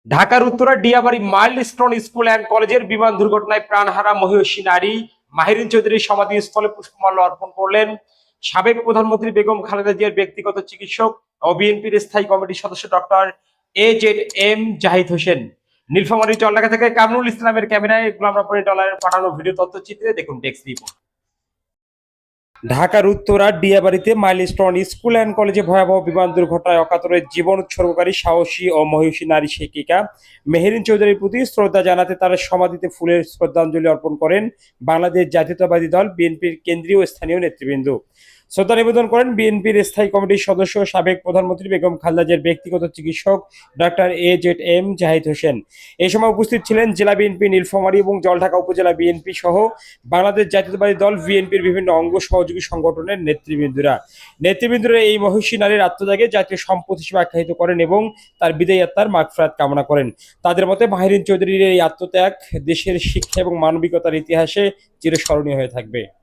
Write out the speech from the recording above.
ঢাকার Uttara Diabari milestone school and কলেজের বিমান দুর্ঘটনায় প্রাণহারা মহিষী নারী মাহিরিন চৌধুরীর সমাধিস্থলে পুষ্পমাল্য অর্পণ করলেন সাবেক প্রধানমন্ত্রী বেগম খালেদা জিয়ার ব্যক্তিগত চিকিৎসক ও বিএনপির স্থায়ী কমিটির সদস্য ডক্টর AZM জাহিদ হোসেন। নীলফামারী চরলাখা থেকে কামরুল ইসলামের ক্যামেরায় গোলাম রব্বানী ডলারের পাঠানো ভিডিও তথ্যচিত্রে দেখুন টেক্সট রিপোর্ট। ঢাকার উত্তরা ডিয়াবাড়িতে মাইলস্টোন স্কুল অ্যান্ড কলেজে ভয়াবহ বিমান দুর্ঘটনায় অকাতরে জীবন উৎসর্গকারী সাহসী ও মহিষী নারী শিক্ষিকা মেহেরিন চৌধুরীর প্রতি শ্রদ্ধা জানাতে তারা সমাধিতে ফুলের শ্রদ্ধাঞ্জলি অর্পণ করেন বাংলাদেশ জাতীয়তাবাদী দল বিএনপির কেন্দ্রীয় ও স্থানীয় নেতৃবৃন্দ। শ্রদ্ধা নিবেদন করেন বিএনপির স্থায়ী কমিটির সদস্য সাবেক প্রধানমন্ত্রী বেগম খালেদা জিয়ার ব্যক্তিগত চিকিৎসক ডক্টর AZM জাহিদ হোসেন। এই সময় উপস্থিত ছিলেন জেলা বিএনপি নীলফামারী এবং জলঢাকা উপজেলা বিএনপি সহ বাংলাদেশ জাতীয়তাবাদী দল বিএনপির বিভিন্ন অঙ্গ সহযোগী সংগঠনের নেতৃবৃন্দরা এই মহিষী নারীর আত্মত্যাগে জাতীয় সম্পদ হিসেবে আখ্যায়িত করেন এবং তার বিদায়ী আত্মার মাগফিরাত কামনা করেন। তাদের মতে মাহিরিন চৌধুরীর এই আত্মত্যাগ দেশের শিক্ষা এবং মানবিকতার ইতিহাসে চিরস্মরণীয় হয়ে থাকবে।